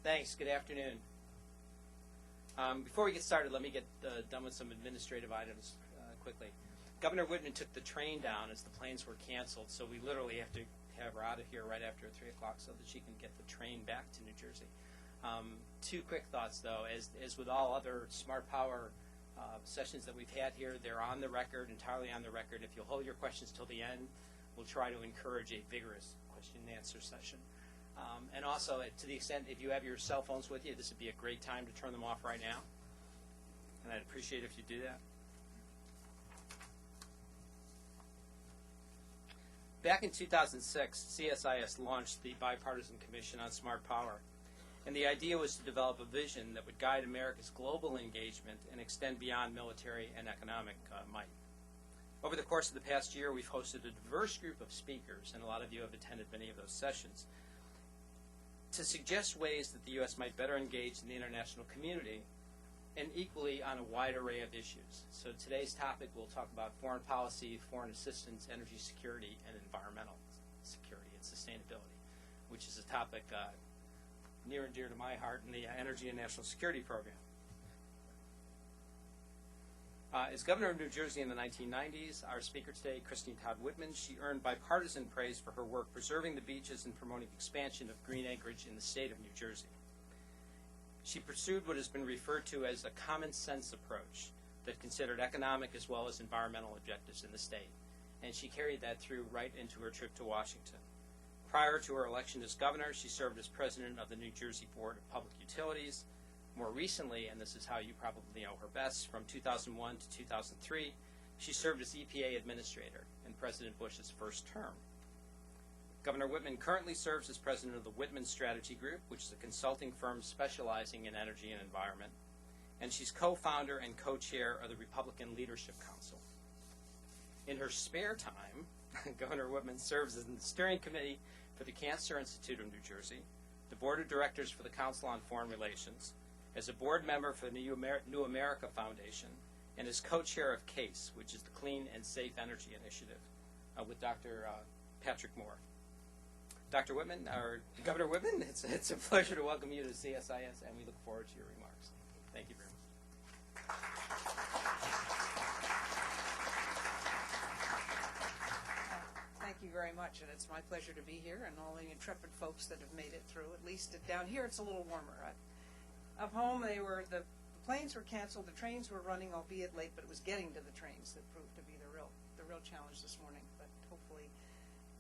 Thanks. Good afternoon. Before we get started, let me get done with some administrative items quickly. Governor Whitman took the train down as the planes were canceled, so we literally have to have her out of here right after 3 o'clock so that she can get the train back to New Jersey. Two quick thoughts, though. As with all other Smart Power sessions that we've had here, they're on the record, entirely on the record. If you'll hold your questions till the end, we'll try to encourage a vigorous question and answer session. And also, to the extent, if you have your cell phones with you, this would be a great time to turn them off right now. And I'd appreciate if you do that. Back in 2006, CSIS launched the Bipartisan Commission on Smart Power. And the idea was to develop a vision that would guide America's global engagement and extend beyond military and economic might. Over the course of the past year, we've hosted a diverse group of speakers, and a lot of you have attended many of those sessions, to suggest ways that the U.S. might better engage in the international community and equally on a wide array of issues. So today's topic, we'll talk about foreign policy, foreign assistance, energy security, and environmental security and sustainability, which is a topic near and dear to my heart in the Energy and National Security Program. As governor of New Jersey in the 1990s, our speaker today, Todd Whitman, she earned bipartisan praise for her work preserving the beaches and promoting expansion of green acreage in the state of New Jersey. She pursued what has been referred to as a common sense approach that considered economic as well as environmental objectives in the state, and she carried that through right into her trip to Washington. Prior to her election as governor, she served as president of the New Jersey Board of Public Utilities. More recently, and this is how you probably know her best, from 2001 to 2003, she served as EPA administrator in President Bush's first term. Governor Whitman currently serves as president of the Whitman Strategy Group, which is a consulting firm specializing in energy and environment, and she's co-founder and co-chair of the Republican Leadership Council. In her spare time, Governor Whitman serves as in the steering committee for the Cancer Institute of New Jersey, the board of directors for the Council on Foreign Relations, as a board member for the New America Foundation, and as co-chair of CASE, which is the Clean and Safe Energy Initiative, with Dr. Patrick Moore. Dr. Whitman, or Governor Whitman, it's a pleasure to welcome you to CSIS, and we look forward to your remarks. Thank you very much. Thank you very much, and it's my pleasure to be here, and all the intrepid folks that have made it through. At least down here, it's a little warmer. Up home, the planes were canceled, the trains were running, albeit late, but it was getting to the trains that proved to be the real challenge this morning. But hopefully,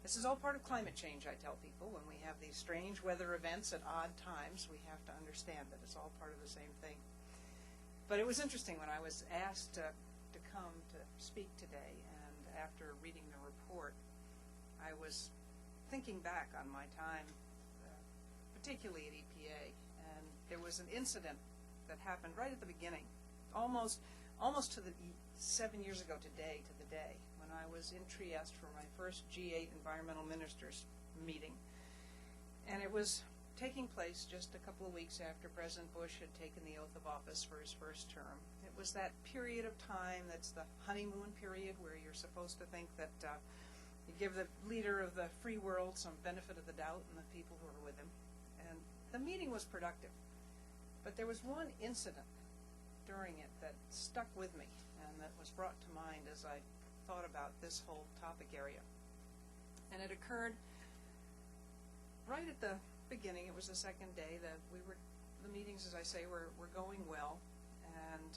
this is all part of climate change, I tell people. When we have these strange weather events at odd times, we have to understand that it's all part of the same thing. But it was interesting when I was asked to come to speak today, and after reading the report, I was thinking back on my time, particularly at EPA, and there was an incident that happened right at the beginning, almost to the 7 years ago today, to the day, when I was in Trieste for my first G8 environmental ministers meeting. And it was taking place just a couple of weeks after President Bush had taken the oath of office for his first term. It was that period of time that's the honeymoon period where you're supposed to think that you give the leader of the free world some benefit of the doubt and the people who are with him. And the meeting was productive. But there was one incident during it that stuck with me and that was brought to mind as I thought about this whole topic area. And it occurred right at the beginning. It was the second day that the meetings, as I say, were going well. And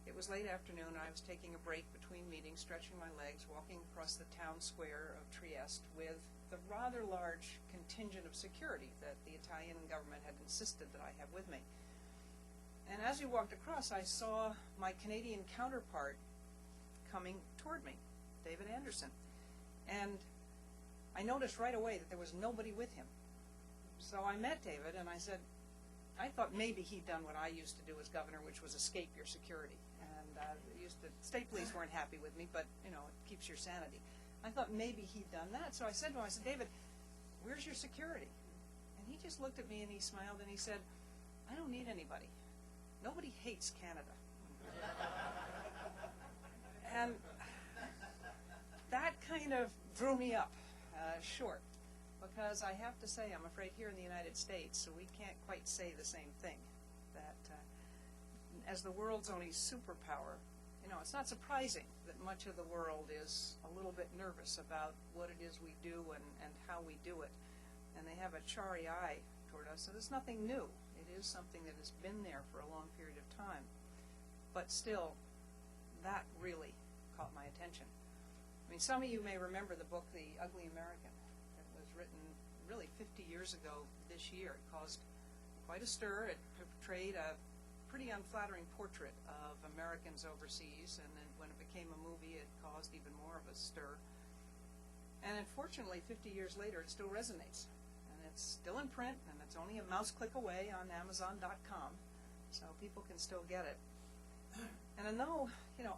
it was late afternoon. I was taking a break between meetings, stretching my legs, walking across the town square of Trieste with the rather large contingent of security that the Italian government had insisted that I have with me. And as we walked across, I saw my Canadian counterpart coming toward me, David Anderson. And I noticed right away that there was nobody with him. So I met David and I said, I thought maybe he'd done what I used to do as governor, which was escape your security. And state police weren't happy with me, but it keeps your sanity. I thought maybe he'd done that. So I said to him, David, where's your security? And he just looked at me and he smiled and he said, I don't need anybody. Nobody hates Canada. And that kind of drew me up short. because I have to say, I'm afraid here in the United States, so we can't quite say the same thing, that as the world's only superpower, it's not surprising that much of the world is a little bit nervous about what it is we do and how we do it. And they have a chary eye toward us. So it's nothing new. It is something that has been there for a long period of time. But still, that really caught my attention. I mean, some of you may remember the book, The Ugly American. It was written really 50 years ago this year. It caused quite a stir. It portrayed a pretty unflattering portrait of Americans overseas, and then when it became a movie, it caused even more of a stir. And unfortunately, 50 years later, it still resonates. And it's still in print, and it's only a mouse click away on Amazon.com, so people can still get it. And I know,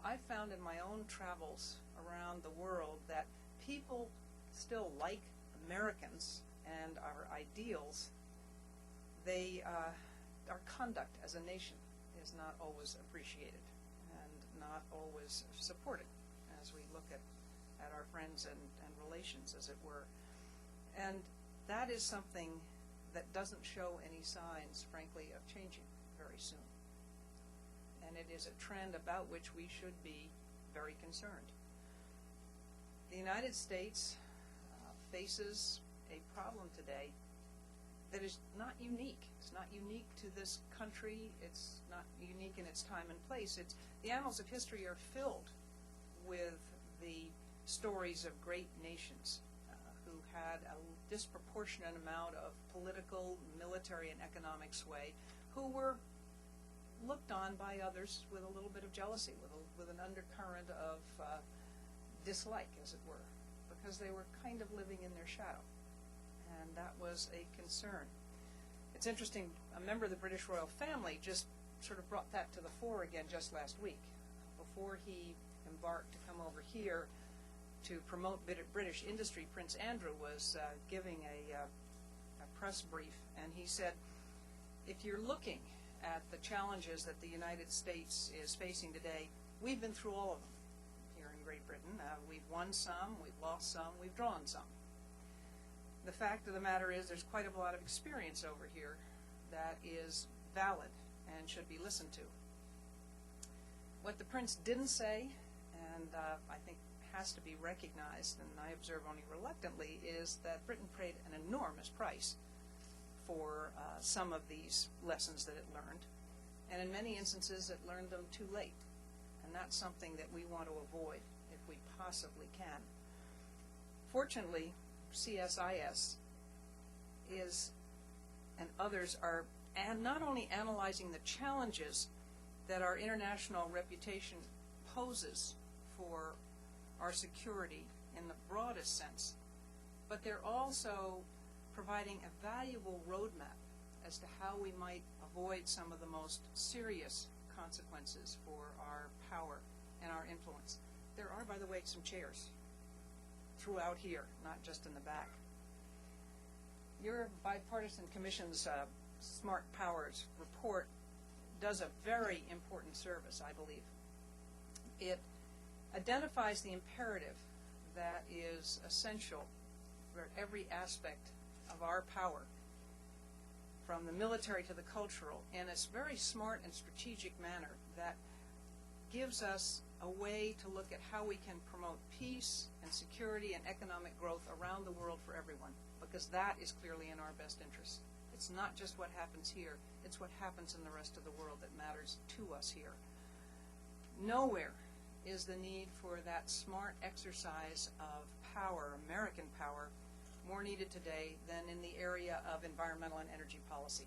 I found in my own travels around the world that people still like Americans and our ideals. Our conduct as a nation is not always appreciated and not always supported as we look at our friends and relations, as it were. And that is something that doesn't show any signs, frankly, of changing very soon. And it is a trend about which we should be very concerned. The United States faces a problem today that is not unique. It's not unique to this country. It's not unique in its time and place. The annals of history are filled with the stories of great nations who had a disproportionate amount of political, military, and economic sway, who were looked on by others with a little bit of jealousy, with an undercurrent of dislike, as it were, because they were kind of living in their shadow. And that was a concern. It's interesting, a member of the British royal family just sort of brought that to the fore again just last week. Before he embarked to come over here to promote British industry, Prince Andrew was giving a press brief, and he said, if you're looking at the challenges that the United States is facing today, we've been through all of them here in Great Britain. We've won some, we've lost some, we've drawn some. The fact of the matter is there's quite a lot of experience over here that is valid and should be listened to. What the Prince didn't say, and I think has to be recognized, and I observe only reluctantly, is that Britain paid an enormous price for some of these lessons that it learned. And in many instances, it learned them too late. And that's something that we want to avoid if we possibly can. Fortunately, CSIS is, and others are, and not only analyzing the challenges that our international reputation poses for our security in the broadest sense, but they're also providing a valuable roadmap as to how we might avoid some of the most serious consequences for our power and our influence. There are, by the way, some chairs throughout here, not just in the back. Your bipartisan commission's Smart Powers report does a very important service, I believe. It identifies the imperative that is essential for every aspect of our power, from the military to the cultural, in a very smart and strategic manner that gives us a way to look at how we can promote peace and security and economic growth around the world for everyone, because that is clearly in our best interest. It's not just what happens here, it's what happens in the rest of the world that matters to us here. Nowhere is the need for that smart exercise of power, American power, more needed today than in the area of environmental and energy policy.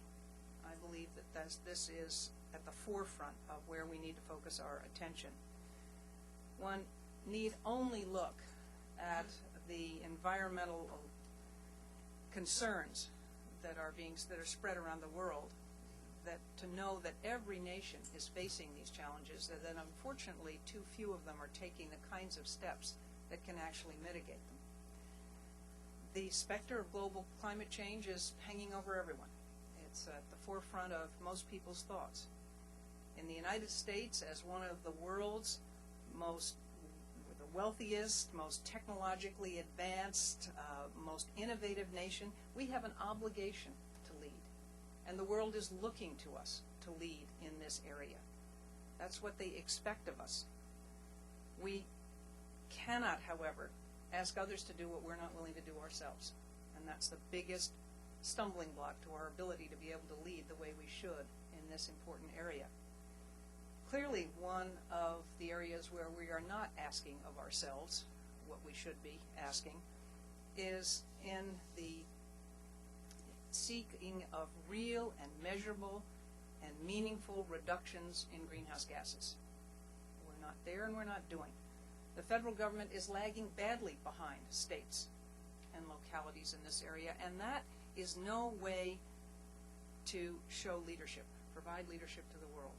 I believe that this is at the forefront of where we need to focus our attention. One need only look at the environmental concerns that are spread around the world, that to know that every nation is facing these challenges, and that unfortunately too few of them are taking the kinds of steps that can actually mitigate them. The specter of global climate change is hanging over everyone. It's at the forefront of most people's thoughts. In the United States, as one of the world's the wealthiest, most technologically advanced, most innovative nation. We have an obligation to lead. And the world is looking to us to lead in this area. That's what they expect of us. We cannot, however, ask others to do what we're not willing to do ourselves. And that's the biggest stumbling block to our ability to be able to lead the way we should in this important area. Clearly, one of the areas where we are not asking of ourselves what we should be asking is in the seeking of real and measurable and meaningful reductions in greenhouse gases. We're not there and we're not doing. The federal government is lagging badly behind states and localities in this area, and that is no way to show leadership, provide leadership to the world.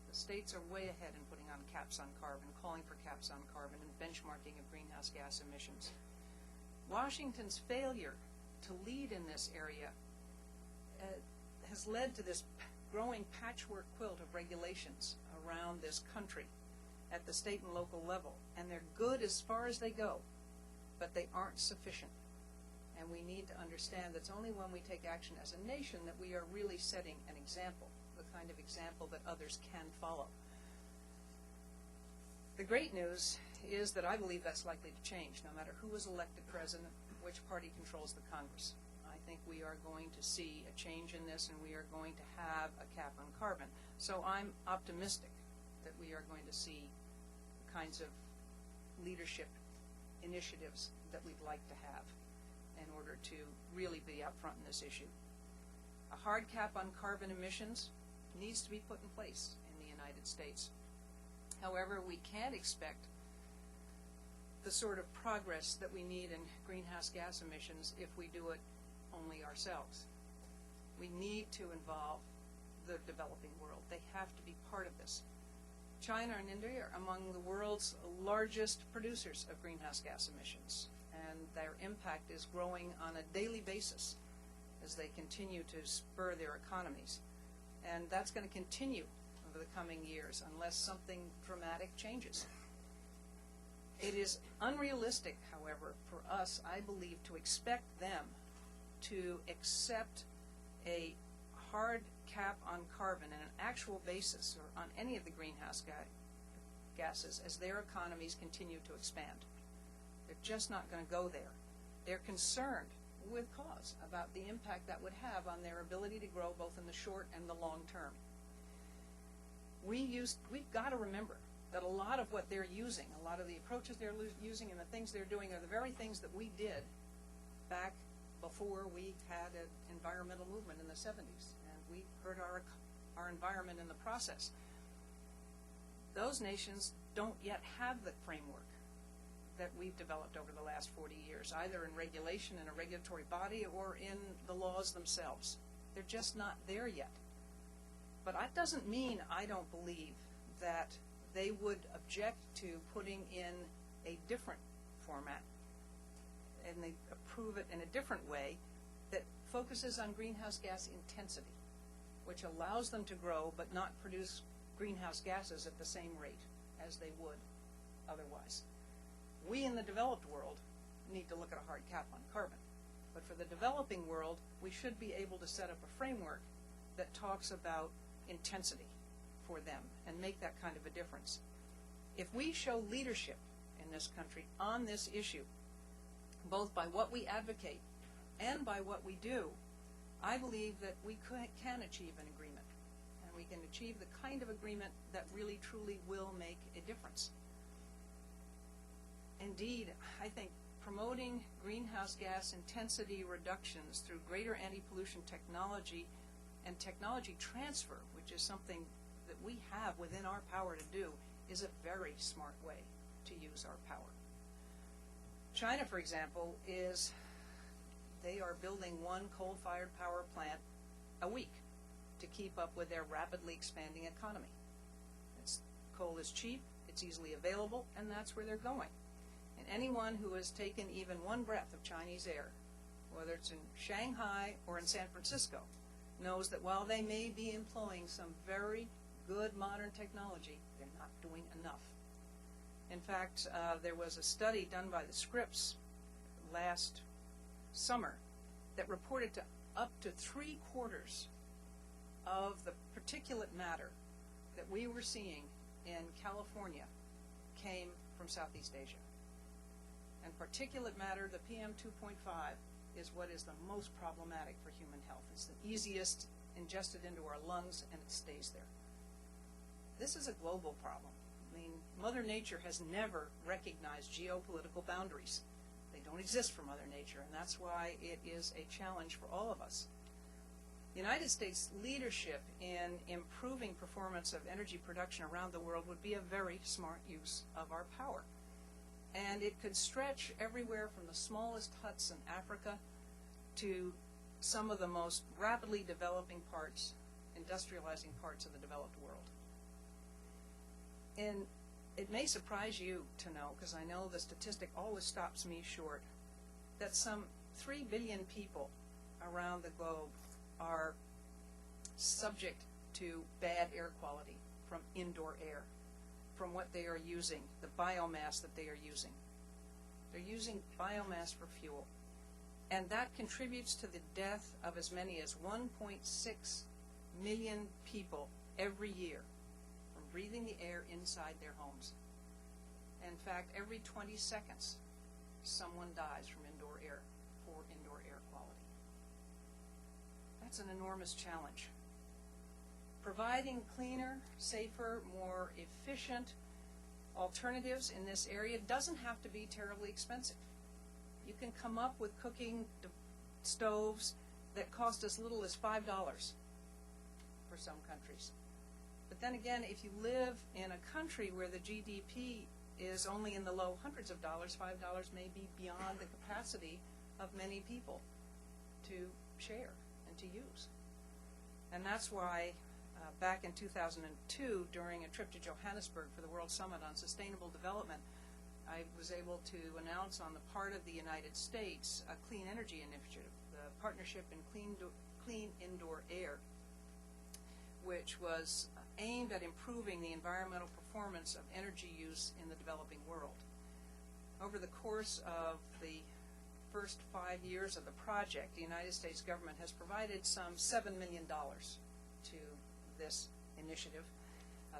The states are way ahead in putting on caps on carbon, calling for caps on carbon, and benchmarking of greenhouse gas emissions. Washington's failure to lead in this area has led to this growing patchwork quilt of regulations around this country at the state and local level. And they're good as far as they go, but they aren't sufficient. And we need to understand that it's only when we take action as a nation that we are really setting an example, the kind of example that others can follow. The great news is that I believe that's likely to change, no matter who is elected president, which party controls the Congress. I think we are going to see a change in this, and we are going to have a cap on carbon. So I'm optimistic that we are going to see the kinds of leadership initiatives that we'd like to have in order to really be out front in this issue. A hard cap on carbon emissions needs to be put in place in the United States. However, we can't expect the sort of progress that we need in greenhouse gas emissions if we do it only ourselves. We need to involve the developing world. They have to be part of this. China and India are among the world's largest producers of greenhouse gas emissions, and their impact is growing on a daily basis as they continue to spur their economies. And that's going to continue over the coming years unless something dramatic changes. It is unrealistic, however, for us, I believe, to expect them to accept a hard cap on carbon on an actual basis or on any of the greenhouse gases as their economies continue to expand. They're just not going to go there. They're concerned with cause about the impact that would have on their ability to grow both in the short and the long term. We've got to remember that a lot of what they're using, a lot of the approaches they're using and the things they're doing are the very things that we did back before we had an environmental movement in the 70s, and we hurt our environment in the process. Those nations don't yet have the framework that we've developed over the last 40 years, either in regulation in a regulatory body or in the laws themselves. They're just not there yet. But that doesn't mean I don't believe that they would object to putting in a different format, and they approve it in a different way that focuses on greenhouse gas intensity, which allows them to grow but not produce greenhouse gases at the same rate as they would otherwise. We in the developed world need to look at a hard cap on carbon. But for the developing world, we should be able to set up a framework that talks about intensity for them and make that kind of a difference. If we show leadership in this country on this issue, both by what we advocate and by what we do, I believe that we can achieve an agreement. And we can achieve the kind of agreement that really truly will make a difference. Indeed, I think promoting greenhouse gas intensity reductions through greater anti-pollution technology and technology transfer, which is something that we have within our power to do, is a very smart way to use our power. China, for example, they are building one coal-fired power plant a week to keep up with their rapidly expanding economy. Coal is cheap, it's easily available, and that's where they're going. And anyone who has taken even one breath of Chinese air, whether it's in Shanghai or in San Francisco, knows that while they may be employing some very good modern technology, they're not doing enough. In fact, there was a study done by the Scripps last summer that reported to up to 3/4 of the particulate matter that we were seeing in California came from Southeast Asia. And particulate matter, the PM 2.5, is what is the most problematic for human health. It's the easiest ingested into our lungs, and it stays there. This is a global problem. I mean, Mother Nature has never recognized geopolitical boundaries. They don't exist for Mother Nature, and that's why it is a challenge for all of us. The United States leadership in improving performance of energy production around the world would be a very smart use of our power. And it could stretch everywhere from the smallest huts in Africa to some of the most rapidly developing parts, industrializing parts of the developed world. And it may surprise you to know, because I know the statistic always stops me short, that some 3 billion people around the globe are subject to bad air quality from indoor air, from what they are using, the biomass that they are using. They're using biomass for fuel. And that contributes to the death of as many as 1.6 million people every year from breathing the air inside their homes. In fact, every 20 seconds, someone dies from indoor air, poor indoor air quality. That's an enormous challenge. Providing cleaner, safer, more efficient alternatives in this area doesn't have to be terribly expensive. You can come up with cooking stoves that cost as little as $5 for some countries. But then again, if you live in a country where the GDP is only in the low hundreds of dollars, $5 may be beyond the capacity of many people to share and to use. And that's why back in 2002, during a trip to Johannesburg for the World Summit on Sustainable Development, I was able to announce on the part of the United States a clean energy initiative, the Partnership in Clean Indoor Air, which was aimed at improving the environmental performance of energy use in the developing world. Over the course of the first 5 years of the project, the United States government has provided some $7 million to this initiative,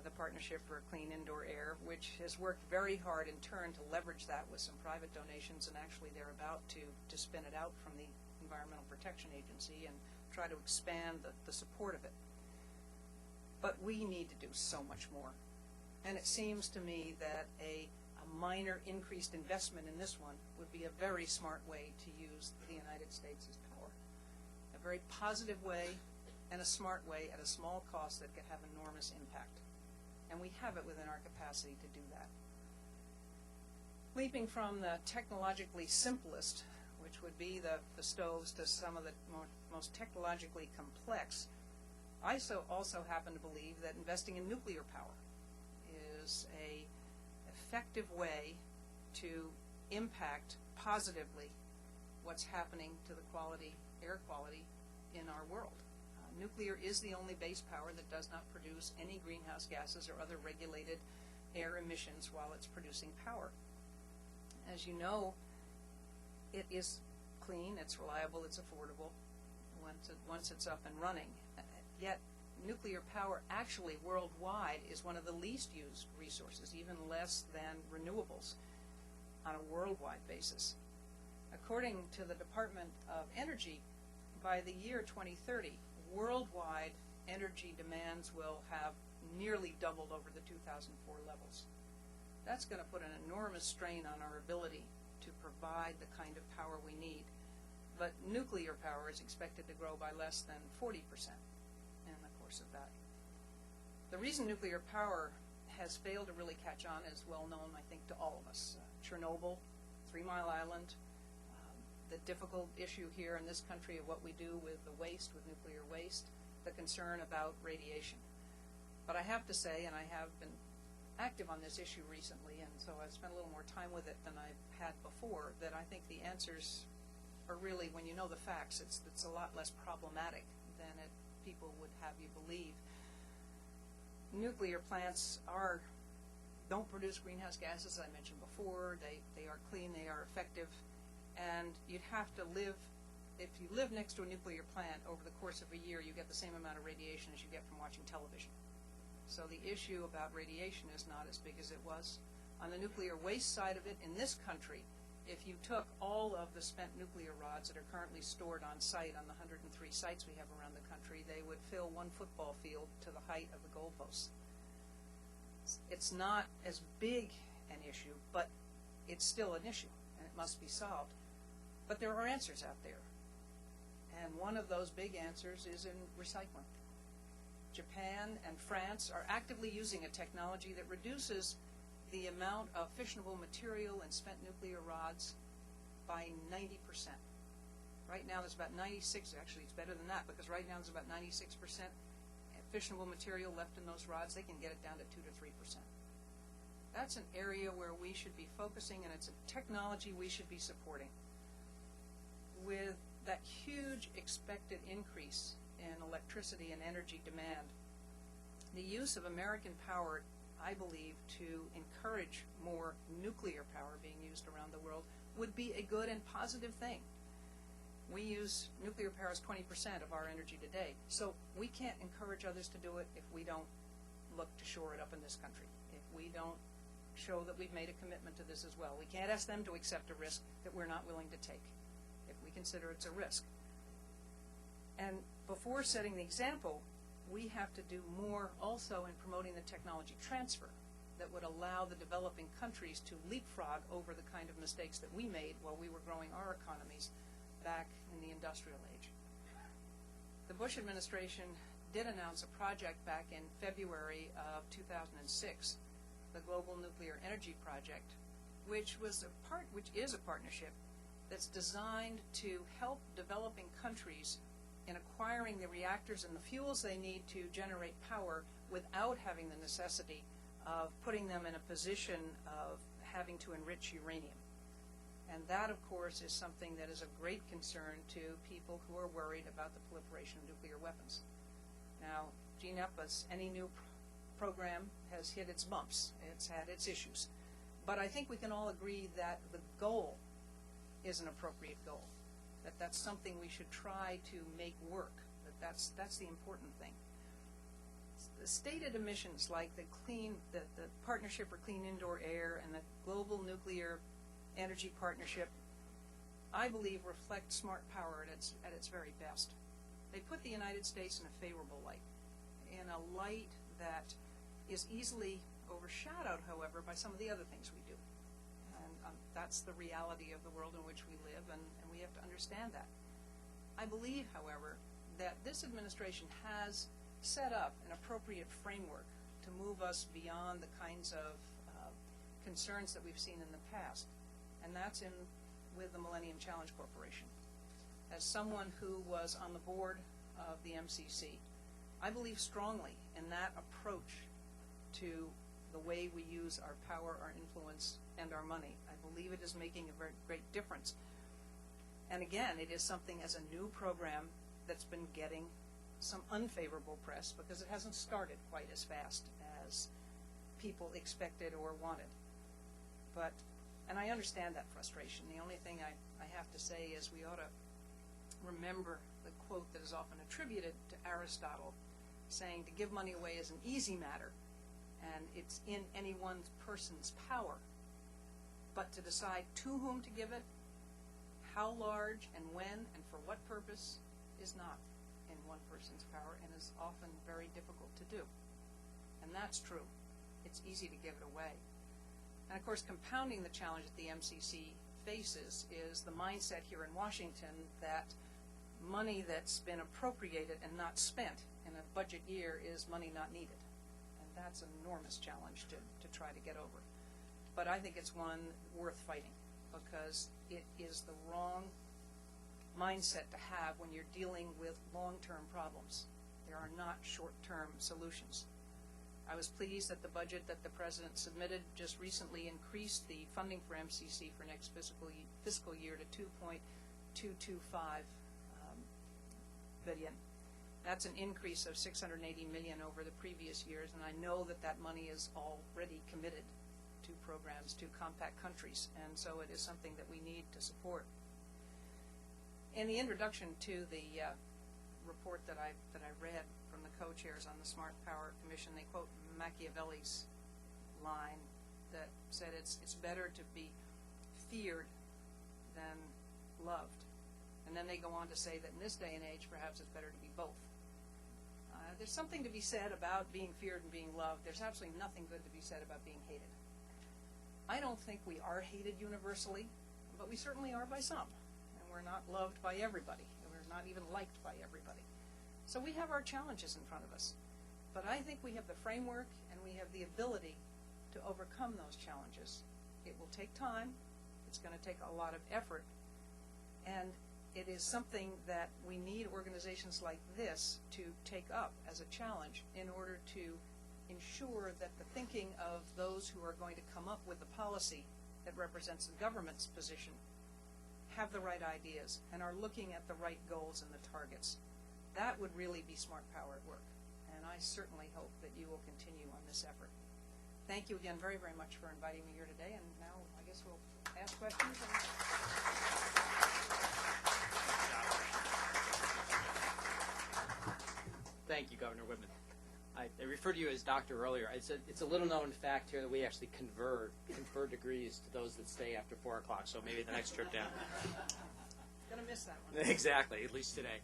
the Partnership for Clean Indoor Air, which has worked very hard in turn to leverage that with some private donations, and actually they're about to spin it out from the Environmental Protection Agency and try to expand the support of it. But we need to do so much more. And it seems to me that a minor increased investment in this one would be a very smart way to use the United States' power. A very positive way and a smart way at a small cost that could have enormous impact. And we have it within our capacity to do that. Leaping from the technologically simplest, which would be the stoves, to some of the most technologically complex, I also happen to believe that investing in nuclear power is an effective way to impact positively what's happening to the air quality in our world. Nuclear is the only base power that does not produce any greenhouse gases or other regulated air emissions while it's producing power. As you know, it is clean, it's reliable, it's affordable once it's up and running. Yet nuclear power actually worldwide is one of the least used resources, even less than renewables on a worldwide basis. According to the Department of Energy, by the year 2030, worldwide energy demands will have nearly doubled over the 2004 levels. That's going to put an enormous strain on our ability to provide the kind of power we need. But nuclear power is expected to grow by less than 40% in the course of that. The reason nuclear power has failed to really catch on is well known, I think, to all of us. Chernobyl, 3 Mile Island, the difficult issue here in this country of what we do with the waste, with nuclear waste, the concern about radiation. But I have to say, and I have been active on this issue recently, and so I've spent a little more time with it than I've had before, that I think the answers are really, when you know the facts, it's a lot less problematic than people would have you believe. Nuclear plants are don't produce greenhouse gases, as I mentioned before. They are clean, they are effective, and you'd have to live, if you live next to a nuclear plant over the course of a year, you get the same amount of radiation as you get from watching television. So the issue about radiation is not as big as it was. On the nuclear waste side of it, in this country, if you took all of the spent nuclear rods that are currently stored on site on the 103 sites we have around the country, they would fill one football field to the height of the goalposts. It's not as big an issue, but it's still an issue, and it must be solved. But there are answers out there, and one of those big answers is in recycling. Japan and France are actively using a technology that reduces the amount of fissionable material in spent nuclear rods by 90%. Right now there's about 96, actually it's better than that, because right now there's about 96% fissionable material left in those rods. They can get it down to 2 to 3%. That's an area where we should be focusing, and it's a technology we should be supporting. With that huge expected increase in electricity and energy demand, the use of American power, I believe, to encourage more nuclear power being used around the world would be a good and positive thing. We use nuclear power as 20% of our energy today, so we can't encourage others to do it if we don't look to shore it up in this country, if we don't show that we've made a commitment to this as well. We can't ask them to accept a risk that we're not willing to take if we consider it's a risk. And before setting the example, we have to do more also in promoting the technology transfer that would allow the developing countries to leapfrog over the kind of mistakes that we made while we were growing our economies back in the industrial age. The Bush administration did announce a project back in February of 2006, the Global Nuclear Energy Project, which is a partnership that's designed to help developing countries in acquiring the reactors and the fuels they need to generate power without having the necessity of putting them in a position of having to enrich uranium. And that, of course, is something that is of great concern to people who are worried about the proliferation of nuclear weapons. Now, GNEP, as any new program, has hit its bumps. It's had its issues. But I think we can all agree that the goal is an appropriate goal, that that's something we should try to make work, that's the important thing. The stated emissions like the Partnership for Clean Indoor Air and the Global Nuclear Energy Partnership, I believe, reflect smart power at its very best. They put the United States in a favorable light, in a light that is easily overshadowed, however, by some of the other things we do. And that's the reality of the world in which we live, and we have to understand that. I believe, however, that this administration has set up an appropriate framework to move us beyond the kinds of concerns that we've seen in the past, and that's with the Millennium Challenge Corporation. As someone who was on the board of the MCC, I believe strongly in that approach to the way we use our power, our influence, and our money. I believe it is making a very great difference. And again, it is something as a new program that's been getting some unfavorable press because it hasn't started quite as fast as people expected or wanted. And I understand that frustration. The only thing I have to say is we ought to remember the quote that is often attributed to Aristotle, saying to give money away is an easy matter, and it's in any one person's power. But to decide to whom to give it, how large and when and for what purpose is not in one person's power and is often very difficult to do. And that's true. It's easy to give it away. And of course, compounding the challenge that the MCC faces is the mindset here in Washington that money that's been appropriated and not spent in a budget year is money not needed. And that's an enormous challenge to try to get over. But I think it's one worth fighting because it is the wrong mindset to have when you're dealing with long-term problems. There are not short-term solutions. I was pleased that the budget that the President submitted just recently increased the funding for MCC for next fiscal year to $2.225 billion. That's an increase of $680 million over the previous years, and I know that that money is already committed II programs to compact countries, and so it is something that we need to support. In the introduction to the report that I read from the co-chairs on the Smart Power Commission, they quote Machiavelli's line that said it's better to be feared than loved. And then they go on to say that in this day and age, perhaps it's better to be both. There's something to be said about being feared and being loved. There's absolutely nothing good to be said about being hated. I don't think we are hated universally, but we certainly are by some. And we're not loved by everybody. And we're not even liked by everybody. So we have our challenges in front of us. But I think we have the framework and we have the ability to overcome those challenges. It will take time. It's going to take a lot of effort. And it is something that we need organizations like this to take up as a challenge in order to ensure that the thinking of those who are going to come up with the policy that represents the government's position have the right ideas and are looking at the right goals and the targets. That would really be smart power at work. And I certainly hope that you will continue on this effort. Thank you again very, very much for inviting me here today. And now I guess we'll ask questions. Thank you, Governor Whitman. I referred to you as doctor earlier. It's a little known fact here that we actually confer degrees to those that stay after 4 o'clock, so maybe the next trip down. Going to miss that one. Exactly, at least today.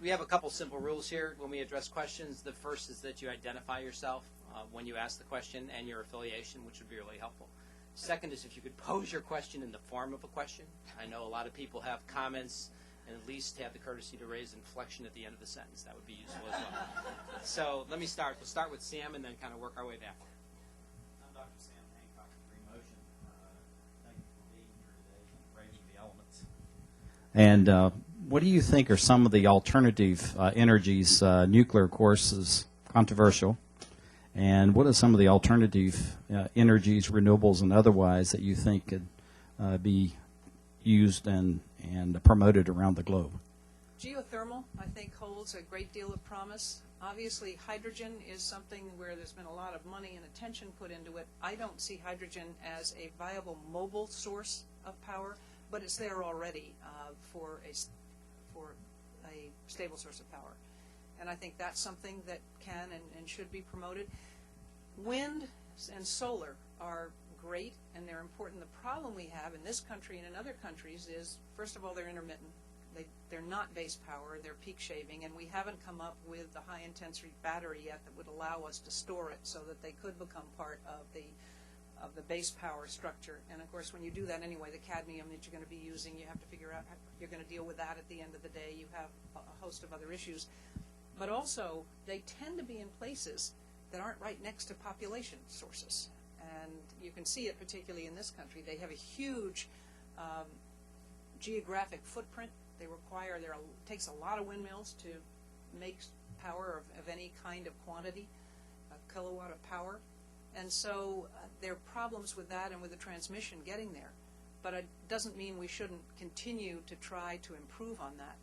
We have a couple simple rules here when we address questions. The first is that you identify yourself when you ask the question and your affiliation, which would be really helpful. Second is if you could pose your question in the form of a question. I know a lot of people have comments, and at least have the courtesy to raise inflection at the end of the sentence. That would be useful as well. So let me start. We'll start with Sam and then kind of work our way back. I'm Dr. Sam Hancock of Green Motion. Thank you for being here today and braving the elements. And what do you think are some of the alternative energies? Nuclear, of course, is controversial. And what are some of the alternative energies, renewables and otherwise, that you think could be used and promoted around the globe? Geothermal, I think, holds a great deal of promise. Obviously, hydrogen is something where there's been a lot of money and attention put into it. I don't see hydrogen as a viable mobile source of power, but it's there already for a stable source of power. And I think that's something that can and should be promoted. Wind and solar are great, and they're important. The problem we have in this country and in other countries is, first of all, they're intermittent. They're not base power, they're peak shaving, and we haven't come up with the high-intensity battery yet that would allow us to store it so that they could become part of the base power structure. And of course, when you do that anyway, the cadmium that you're going to be using, you have to figure out how you're going to deal with that at the end of the day. You have a host of other issues. But also, they tend to be in places that aren't right next to population sources. And you can see it particularly in this country. They have a huge geographic footprint. They require, it takes a lot of windmills to make power of any kind of quantity, a kilowatt of power. And so there are problems with that and with the transmission getting there. But it doesn't mean we shouldn't continue to try to improve on that.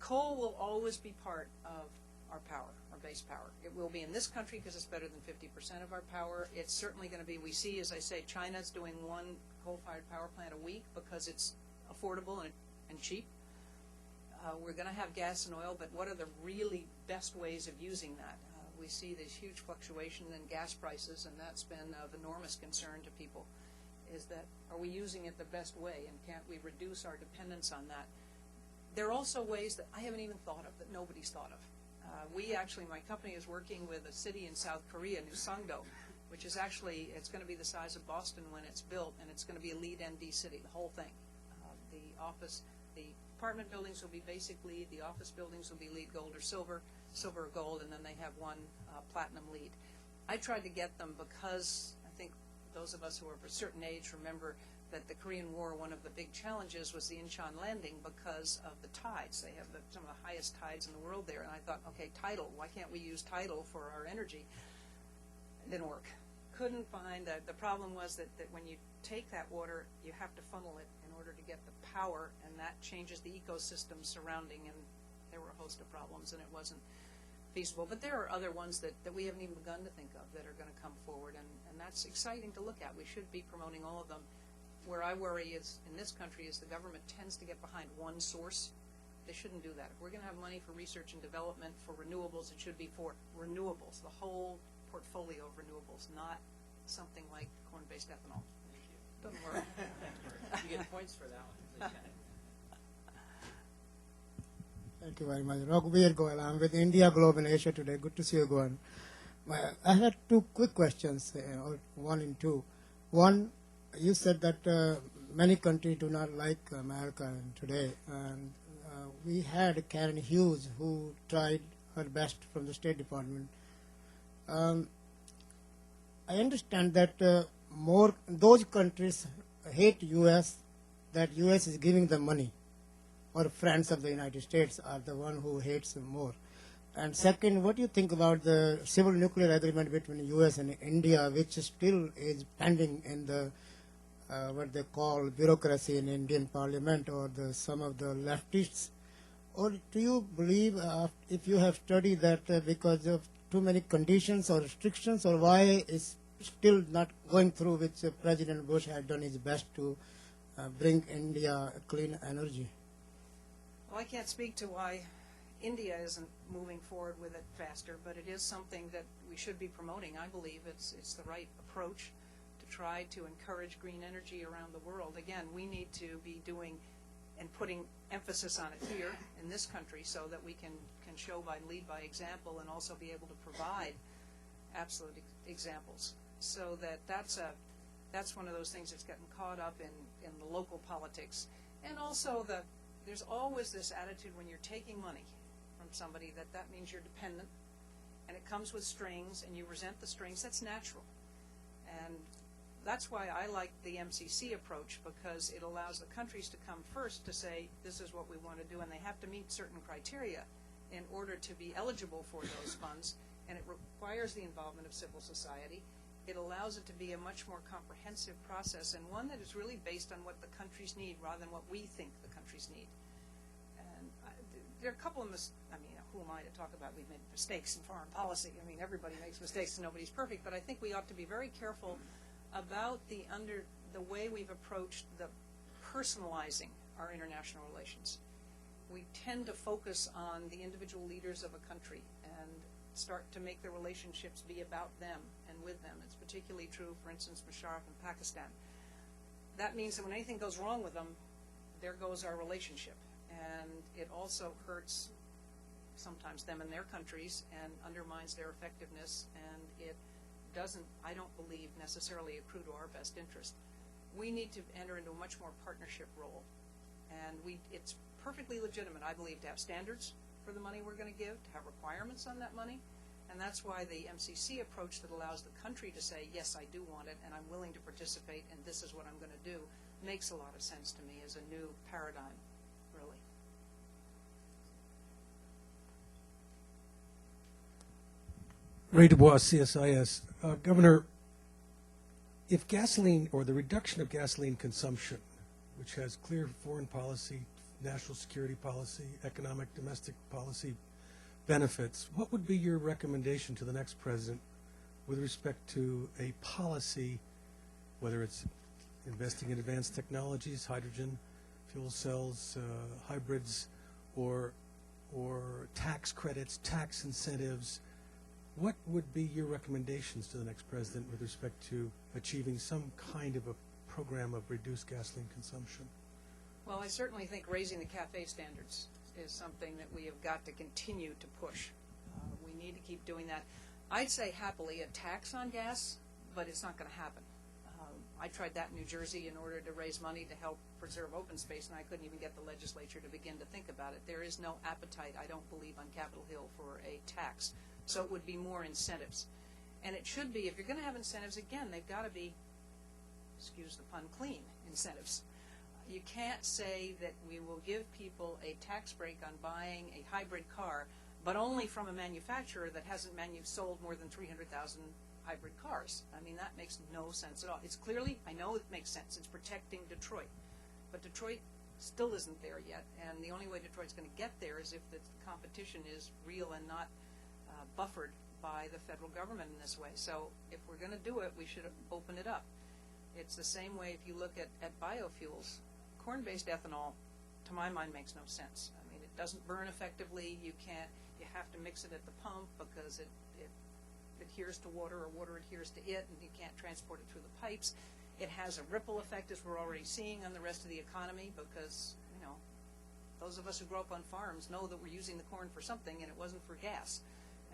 Coal will always be part of our power, our base power. It will be in this country because it's better than 50% of our power. It's certainly going to be, we see, as I say, China's doing one coal-fired power plant a week because it's affordable and cheap. We're going to have gas and oil, but what are the really best ways of using that? We see this huge fluctuation in gas prices, and that's been of enormous concern to people, is that are we using it the best way, and can't we reduce our dependence on that? There are also ways that I haven't even thought of, that nobody's thought of. My company is working with a city in South Korea, New Sangdo, which is actually, it's going to be the size of Boston when it's built, and it's going to be a LEED ND city, the whole thing. The apartment buildings will be basically, the office buildings will be LEED gold or silver or gold, and then they have one platinum LEED. I tried to get them because I think those of us who are of a certain age remember that the Korean War, one of the big challenges was the Incheon landing because of the tides. They have some of the highest tides in the world there. And I thought, okay, tidal, why can't we use tidal for our energy? It didn't work. Couldn't find that. The problem was that when you take that water, you have to funnel it in order to get the power, and that changes the ecosystem surrounding, and there were a host of problems, and it wasn't feasible. But there are other ones that we haven't even begun to think of that are going to come forward, and that's exciting to look at. We should be promoting all of them. Where I worry is, in this country, is the government tends to get behind one source. They shouldn't do that. If we're going to have money for research and development for renewables, it should be for renewables, the whole portfolio of renewables, not something like corn-based ethanol. Thank you. Doesn't work. You get points for that one. Thank you very much. Raghuveer Goyal. I'm with India Globe in Asia Today. Good to see you, Goyal. I had two quick questions, or one and two. One, you said that many countries do not like America today. And we had Karen Hughes, who tried her best from the State Department. I understand that those countries hate U.S., that U.S. is giving them money, or friends of the United States are the one who hates them more. And second, what do you think about the civil nuclear agreement between the U.S. and India, which still is pending in the what they call bureaucracy in Indian Parliament, or some of the leftists? Or do you believe, if you have studied that because of too many conditions or restrictions, or why it's still not going through, which President Bush had done his best to bring India clean energy? Well, I can't speak to why India isn't moving forward with it faster, but it is something that we should be promoting. I believe it's the right approach to try to encourage green energy around the world. Again, we need to be doing and putting emphasis on it here in this country so that we can lead by example, and also be able to provide absolute examples. So that's one of those things that's getting caught up in the local politics. And also there's always this attitude when you're taking money from somebody that means you're dependent, and it comes with strings, and you resent the strings. That's natural. And that's why I like the MCC approach, because it allows the countries to come first to say, this is what we want to do, and they have to meet certain criteria in order to be eligible for those funds, and it requires the involvement of civil society. It allows it to be a much more comprehensive process, and one that is really based on what the countries need rather than what we think the countries need. And there are a couple of who am I to talk about we've made mistakes in foreign policy? I memean, everybody makes mistakes and nobody's perfect, but I think we ought to be very careful about the way we've approached the personalizing our international relations. We tend to focus on the individual leaders of a country and start to make the relationships be about them and with them. It's particularly true, for instance, Musharraf in Pakistan. That means that when anything goes wrong with them, there goes our relationship. And it also hurts sometimes them and their countries and undermines their effectiveness, and it doesn't, I don't believe, necessarily accrue to our best interest. We need to enter into a much more partnership role. And it's perfectly legitimate, I believe, to have standards for the money we're going to give, to have requirements on that money. And that's why the MCC approach that allows the country to say, yes, I do want it, and I'm willing to participate, and this is what I'm going to do, makes a lot of sense to me as a new paradigm, really. Ray Dubois, CSIS. Governor, if gasoline, or the reduction of gasoline consumption, which has clear foreign policy, national security policy, economic domestic policy benefits, what would be your recommendation to the next president with respect to a policy, whether it's investing in advanced technologies, hydrogen, fuel cells, hybrids, or tax credits, tax incentives? What would be your recommendations to the next president with respect to achieving some kind of a program of reduced gasoline consumption? Well, I certainly think raising the CAFE standards is something that we have got to continue to push. We need to keep doing that. I'd say happily a tax on gas, but it's not going to happen. I tried that in New Jersey in order to raise money to help preserve open space, and I couldn't even get the legislature to begin to think about it. There is no appetite, I don't believe, on Capitol Hill for a tax. So it would be more incentives. And it should be, if you're going to have incentives, again, they've got to be, excuse the pun, clean incentives. You can't say that we will give people a tax break on buying a hybrid car, but only from a manufacturer that hasn't sold more than 300,000 hybrid cars. I mean, that makes no sense at all. It's clearly, I know it makes sense, it's protecting Detroit. But Detroit still isn't there yet, and the only way Detroit's going to get there is if the competition is real and not buffered by the federal government in this way. So if we're going to do it, we should open it up. It's the same way if you look at biofuels. Corn-based ethanol, to my mind, makes no sense. I mean, it doesn't burn effectively. You have to mix it at the pump because it adheres to water or water adheres to it, and you can't transport it through the pipes. It has a ripple effect, as we're already seeing, on the rest of the economy because, those of us who grow up on farms know that we're using the corn for something, and it wasn't for gas.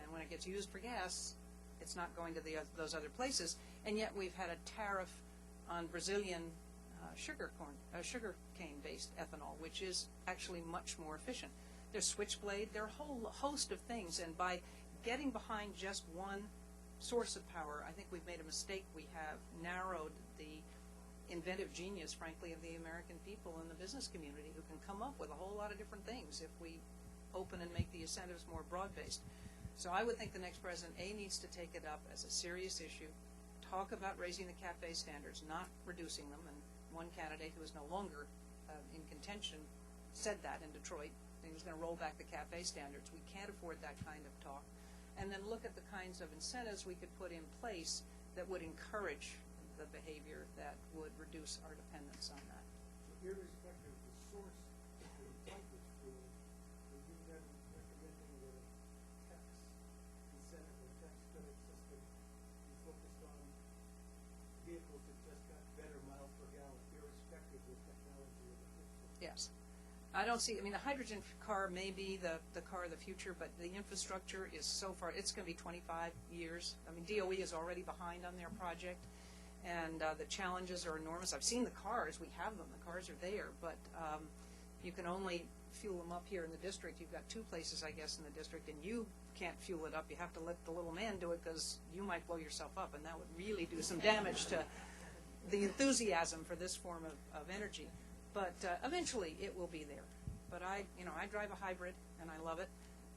And when it gets used for gas, it's not going to those other places. And yet we've had a tariff on Brazilian sugarcane-based ethanol, which is actually much more efficient. There's switchblade. There are a whole host of things. And by getting behind just one source of power, I think we've made a mistake. We have narrowed the inventive genius, frankly, of the American people and the business community who can come up with a whole lot of different things if we open and make the incentives more broad-based. So I would think the next president, needs to take it up as a serious issue, talk about raising the CAFE standards, not reducing them. And one candidate who is no longer in contention said that in Detroit. He was going to roll back the CAFE standards. We can't afford that kind of talk. And then look at the kinds of incentives we could put in place that would encourage the behavior that would reduce our dependence on that. So irrespective of the source of the type of fuel, would you then recommending that a tax incentive or tax credit system be focused on vehicles that just got better miles per gallon, irrespective of technology or the fuel? Yes. I don't see, the hydrogen car may be the car of the future, but the infrastructure is so far, it's going to be 25 years. DOE is already behind on their project, and the challenges are enormous. I've seen the cars. We have them. The cars are there, but you can only fuel them up here in the district. You've got 2 places, I guess, in the district, and you can't fuel it up. You have to let the little man do it because you might blow yourself up, and that would really do some damage to the enthusiasm for this form of energy. But eventually it will be there. But I drive a hybrid, and I love it.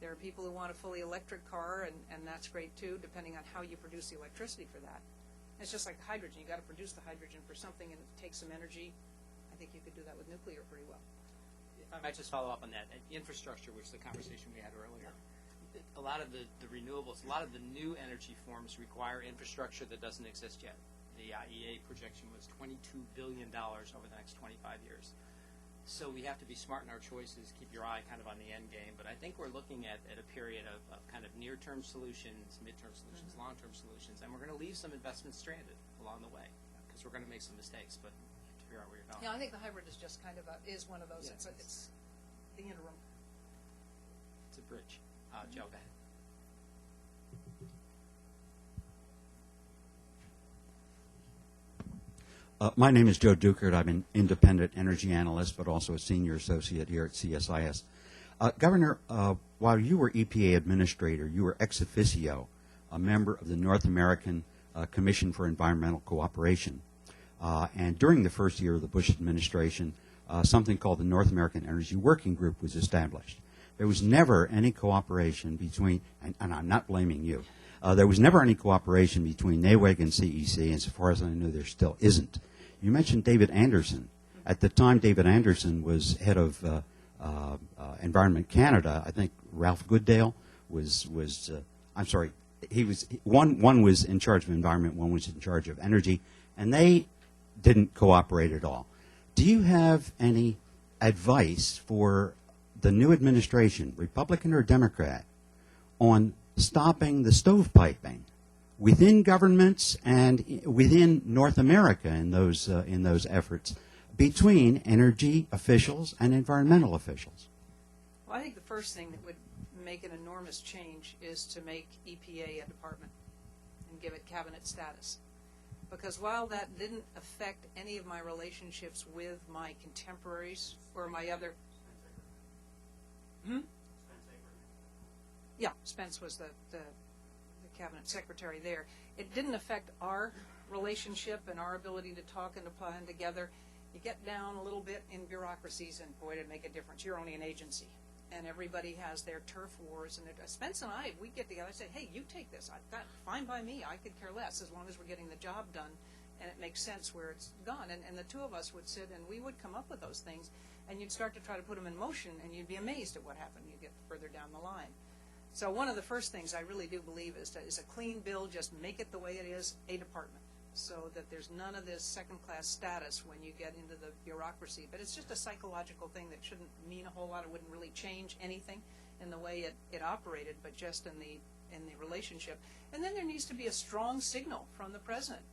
There are people who want a fully electric car, and that's great too, depending on how you produce the electricity for that. It's just like hydrogen. You got to produce the hydrogen for something, and it takes some energy. I think you could do that with nuclear pretty well. If I might just follow up on that, infrastructure, which is the conversation we had earlier. A lot of the renewables, a lot of the new energy forms require infrastructure that doesn't exist yet. The IEA projection was $22 billion over the next 25 years. So we have to be smart in our choices, keep your eye kind of on the end game. But I think we're looking at a period of kind of near-term solutions, mid-term solutions, long-term solutions, and we're going to leave some investments stranded along the way because we're going to make some mistakes, but you have to figure out where you're going. Yeah, I think the hybrid is just kind of is one of those. Yeah, it's the interim. It's a bridge. Joe, go ahead. My name is Joe Dukert. I'm an independent energy analyst, but also a senior associate here at CSIS. Governor, while you were EPA administrator, you were ex officio a member of the North American Commission for Environmental Cooperation. And during the first year of the Bush administration, something called the North American Energy Working Group was established. There was never any cooperation between, and I'm not blaming you, there was never any cooperation between NAWEG and CEC, and so far as I know, there still isn't. You mentioned David Anderson. At the time David Anderson was head of Environment Canada, I think Ralph Goodale was I'm sorry, one was in charge of environment, one was in charge of energy, and they didn't cooperate at all. Do you have any advice for the new administration, Republican or Democrat, on stopping the stovepiping within governments and within North America in those efforts between energy officials and environmental officials? Well, I think the first thing that would make an enormous change is to make EPA a department and give it cabinet status. Because while that didn't affect any of my relationships with my contemporaries or my other... Yeah, Spence was the cabinet secretary there. It didn't affect our relationship and our ability to talk and to plan together. You get down a little bit in bureaucracies, and boy, it'd make a difference. You're only an agency, and everybody has their turf wars. And Spence and I, we get together and say, hey, you take this. Fine by me. I could care less as long as we're getting the job done, and it makes sense where it's gone. And the two of us would sit, and we would come up with those things, and you'd start to try to put them in motion, and you'd be amazed at what happened. You'd get further down the line. So one of the first things I really do believe is a clean bill, just make it the way it is, a department, so that there's none of this second-class status when you get into the bureaucracy. But it's just a psychological thing that shouldn't mean a whole lot. It wouldn't really change anything in the way it operated, but just in the relationship. And then there needs to be a strong signal from the president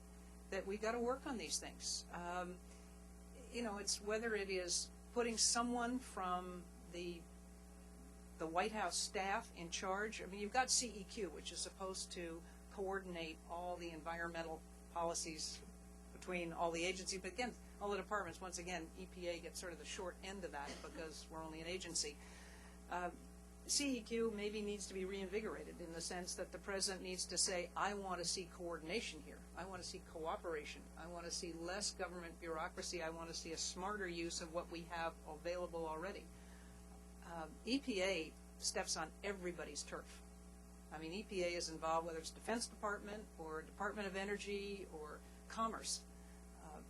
that we got to work on these things. It's whether it is putting someone from the White House staff in charge. I mean, you've got CEQ, which is supposed to coordinate all the environmental policies between all the agencies, but again, all the departments. Once again, EPA gets sort of the short end of that because we're only an agency. CEQ maybe needs to be reinvigorated in the sense that the president needs to say, I want to see coordination here. I want to see cooperation. I want to see less government bureaucracy. I want to see a smarter use of what we have available already. EPA steps on everybody's turf. I mean, EPA is involved, whether it's Defense Department or Department of Energy or Commerce.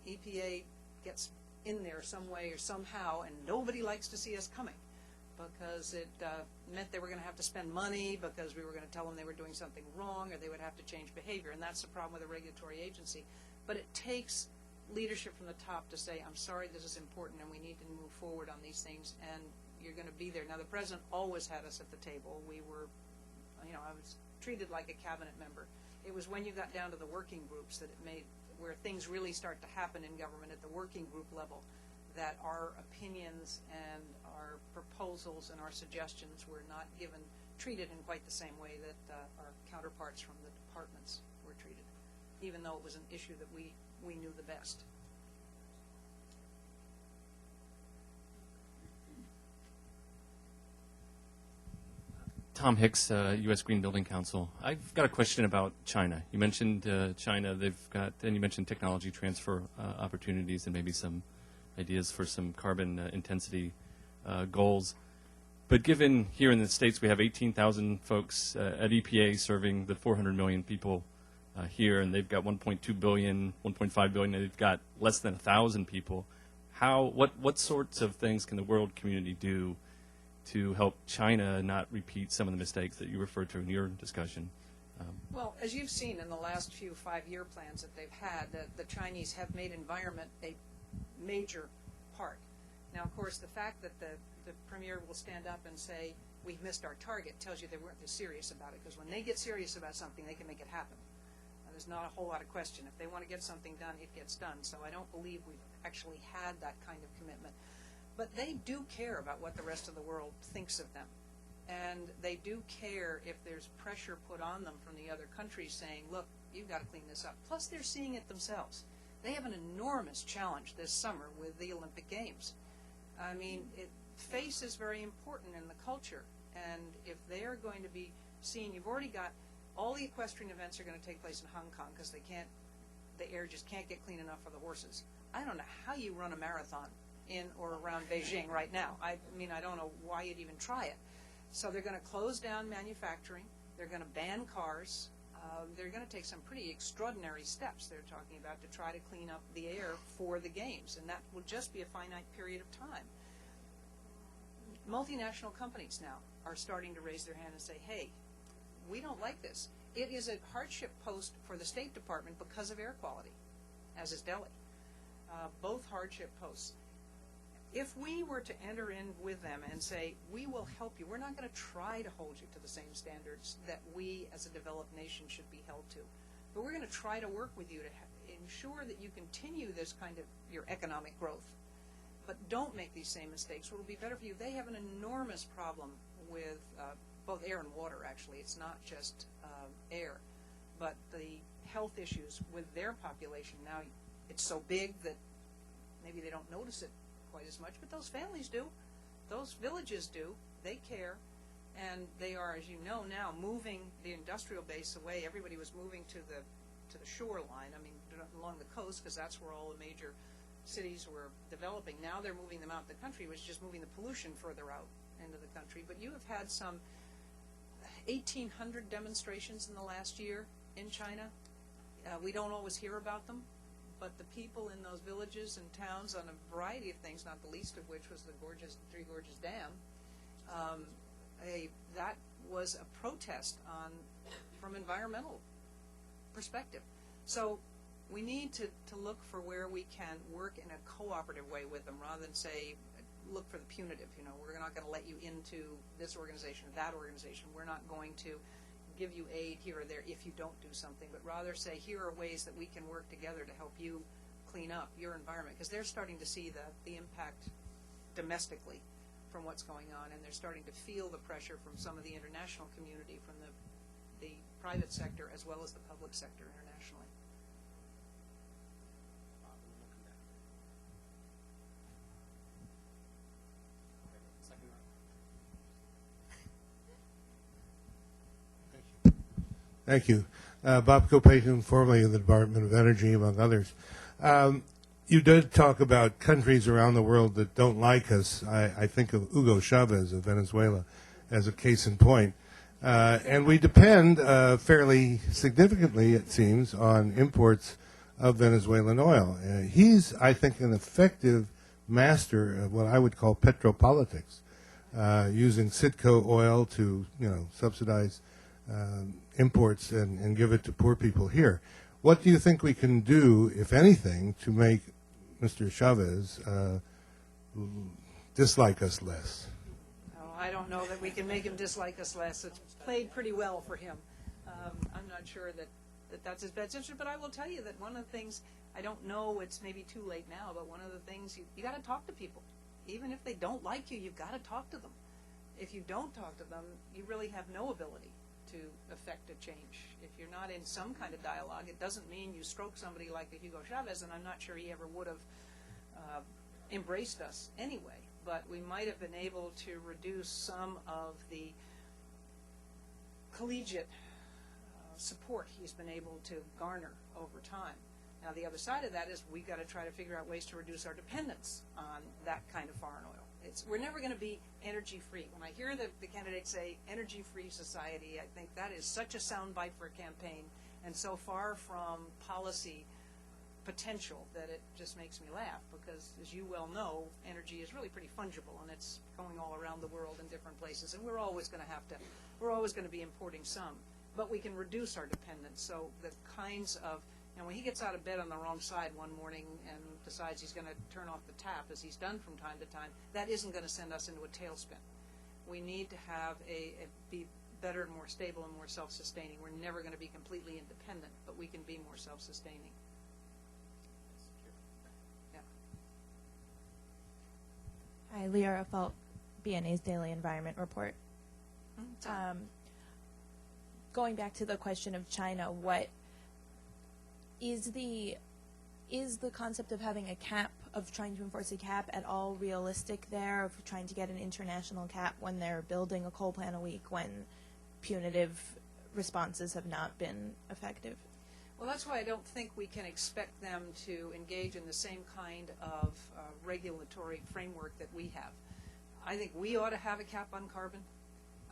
EPA gets in there some way or somehow, and nobody likes to see us coming because it meant they were going to have to spend money because we were going to tell them they were doing something wrong or they would have to change behavior, and that's the problem with a regulatory agency. But it takes leadership from the top to say, I'm sorry, this is important and we need to move forward on these things, and you're going to be there. Now, the president always had us at the table. We were, I was treated like a cabinet member. It was when you got down to the working groups that it made, where things really start to happen in government at the working group level, that our opinions and our proposals and our suggestions were not treated in quite the same way that our counterparts from the departments were treated, even though it was an issue that we knew the best. Tom Hicks, U.S. Green Building Council. I've got a question about China. You mentioned China. And you mentioned technology transfer opportunities and maybe some ideas for some carbon intensity goals. But given here in the States we have 18,000 folks at EPA serving the 400 million people here, and they've got 1.2 billion, 1.5 billion, and they've got less than 1,000 people. What sorts of things can the world community do to help China not repeat some of the mistakes that you referred to in your discussion? Well, as you've seen in the last few 5-year plans that they've had, the Chinese have made environment a major part. Now, of course, the fact that the premier will stand up and say, we've missed our target, tells you they weren't as serious about it, because when they get serious about something, they can make it happen. There's not a whole lot of question. If they want to get something done, it gets done. So I don't believe we've actually had that kind of commitment. But they do care about what the rest of the world thinks of them. And they do care if there's pressure put on them from the other countries saying, look, you've got to clean this up. Plus, they're seeing it themselves. They have an enormous challenge this summer with the Olympic Games. I mean, face is very important in the culture. And if they are going to be seen, you've already got all the equestrian events are going to take place in Hong Kong because the air just can't get clean enough for the horses. I don't know how you run a marathon in or around Beijing right now. I mean, I don't know why you'd even try it. So they're going to close down manufacturing. They're going to ban cars. They're going to take some pretty extraordinary steps they're talking about to try to clean up the air for the games, and that will just be a finite period of time. Multinational companies now are starting to raise their hand and say, hey, we don't like this. It is a hardship post for the State Department because of air quality, as is Delhi. Both hardship posts. If we were to enter in with them and say, we will help you, we're not going to try to hold you to the same standards that we as a developed nation should be held to, but we're going to try to work with you to ensure that you continue this kind of your economic growth, but don't make these same mistakes. What will be better for you? They have an enormous problem with both air and water, actually. It's not just air, but the health issues with their population. Now, it's so big that maybe they don't notice it quite as much, but those families do. Those villages do. They care. And they are, as you know now, moving the industrial base away. Everybody was moving to the shoreline, I mean, along the coast, because that's where all the major cities were developing. Now they're moving them out in the country, which is just moving the pollution further out into the country. But you have had some 1,800 demonstrations in the last year in China. We don't always hear about them, but the people in those villages and towns on a variety of things, not the least of which was the Three Gorges Dam, that was a protest from environmental perspective. So we need to look for where we can work in a cooperative way with them rather than say, look for the punitive. We're not going to let you into this organization or that organization. We're not going to give you aid here or there if you don't do something, but rather say, here are ways that we can work together to help you clean up your environment, because they're starting to see the impact domestically from what's going on, and they're starting to feel the pressure from some of the international community, from the private sector as well as the public sector internationally. Thank you. Bob Kopayton, formerly of the Department of Energy, among others. You did talk about countries around the world that don't like us. I think of Hugo Chavez of Venezuela as a case in point. And we depend fairly significantly, it seems, on imports of Venezuelan oil. He's, I think, an effective master of what I would call petropolitics, using Citgo oil to, subsidize imports and give it to poor people here. What do you think we can do, if anything, to make Mr. Chavez dislike us less? Oh, I don't know that we can make him dislike us less. It's played pretty well for him. I'm not sure that that's his best interest, but I will tell you that one of the things, I don't know, it's maybe too late now, but one of the things, you got to talk to people. Even if they don't like you, you've got to talk to them. If you don't talk to them, you really have no ability to affect a change. If you're not in some kind of dialogue, it doesn't mean you stroke somebody like a Hugo Chavez, and I'm not sure he ever would have embraced us anyway, but we might have been able to reduce some of the collegiate support he's been able to garner over time. Now, the other side of that is we've got to try to figure out ways to reduce our dependence on that kind of foreign oil. We're never going to be energy-free. When I hear the candidates say energy-free society, I think that is such a soundbite for a campaign and so far from policy potential that it just makes me laugh, because, as you well know, energy is really pretty fungible, and it's going all around the world in different places, and we're always going to be importing some. But we can reduce our dependence. So the kinds of, when he gets out of bed on the wrong side one morning and decides he's going to turn off the tap, as he's done from time to time, that isn't going to send us into a tailspin. We need to have be better and more stable and more self-sustaining. We're never going to be completely independent, but we can be more self-sustaining. Yeah. Hi, Leora Falk, BNA's Daily Environment Report. Going back to the question of China, what is the concept of having a cap, of trying to enforce a cap at all realistic there, of trying to get an international cap when they're building a coal plant a week, when punitive responses have not been effective? Well, that's why I don't think we can expect them to engage in the same kind of regulatory framework that we have. I think we ought to have a cap on carbon.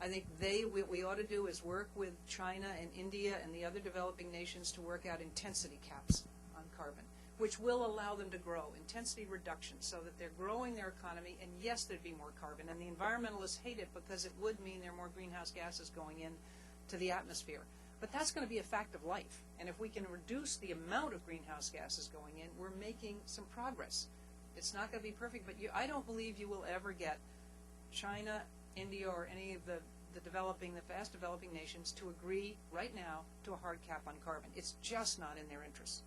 I think what we ought to do is work with China and India and the other developing nations to work out intensity caps on carbon, which will allow them to grow, intensity reduction, so that they're growing their economy, and yes, there'd be more carbon. And the environmentalists hate it because it would mean there are more greenhouse gases going into the atmosphere. But that's going to be a fact of life. And if we can reduce the amount of greenhouse gases going in, we're making some progress. It's not going to be perfect, but I don't believe you will ever get China, India, or any of the fast developing nations to agree right now to a hard cap on carbon. It's just not in their interests.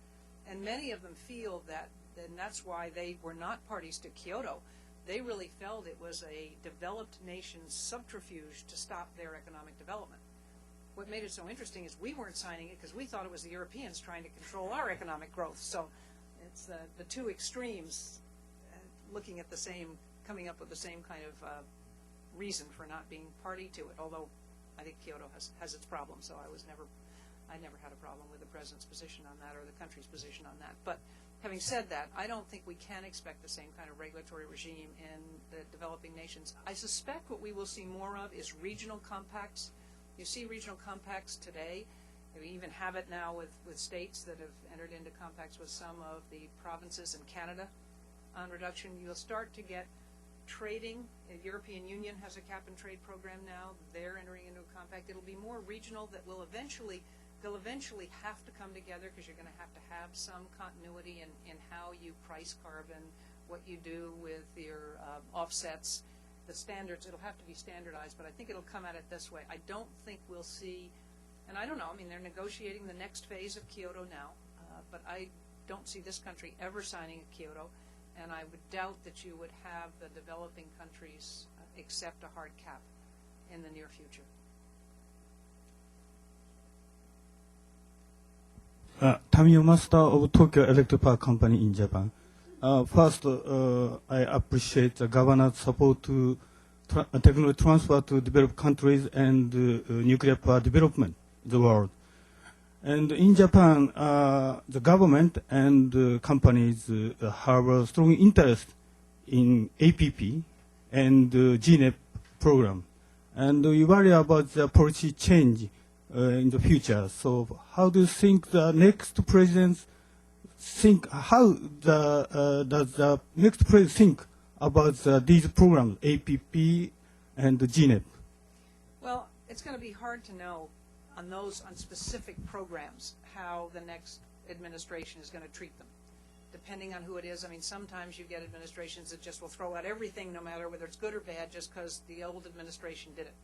And many of them feel that, and that's why they were not parties to Kyoto. They really felt it was a developed nation's subterfuge to stop their economic development. What made it so interesting is we weren't signing it because we thought it was the Europeans trying to control our economic growth. So it's the two extremes looking at coming up with the same kind of reason for not being party to it, although I think Kyoto has its problems, so I never had a problem with the president's position on that or the country's position on that. But having said that, I don't think we can expect the same kind of regulatory regime in the developing nations. I suspect what we will see more of is regional compacts. You see regional compacts today. We even have it now with states that have entered into compacts with some of the provinces in Canada on reduction. You'll start to get trading. The European Union has a cap and trade program now. They're entering into a compact. It'll be more regional that will eventually, they'll eventually have to come together because you're going to have some continuity in how you price carbon, what you do with your offsets, the standards. It'll have to be standardized, but I think it'll come at it this way. I don't think we'll see, and I don't know, I mean, they're negotiating the next phase of Kyoto now, but I don't see this country ever signing a Kyoto, and I would doubt that you would have the developing countries accept a hard cap in the near future. Tamio Master of Tokyo Electric Power Company in Japan. First, I appreciate the governor's support to technology transfer to developed countries and nuclear power development in the world. And in Japan, the government and companies have a strong interest in APP and GNEP program. And we worry about the policy change in the future. So how do you think the next president think, how does the next president think about these programs, APP and GNEP? Well, it's going to be hard to know on specific programs how the next administration is going to treat them, depending on who it is. I mean, sometimes you get administrations that just will throw out everything, no matter whether it's good or bad, just because the old administration did it.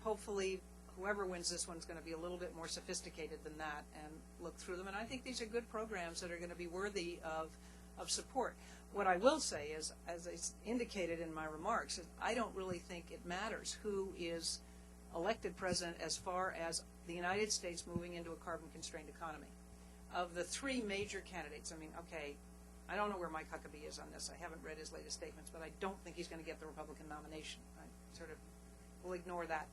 Hopefully, whoever wins this one's going to be a little bit more sophisticated than that and look through them. And I think these are good programs that are going to be worthy of support. What I will say is, as I indicated in my remarks, is I don't really think it matters who is elected president as far as the United States moving into a carbon-constrained economy. Of the three major candidates, I mean, okay, I don't know where Mike Huckabee is on this. I haven't read his latest statements, but I don't think he's going to get the Republican nomination. I sort of will ignore that.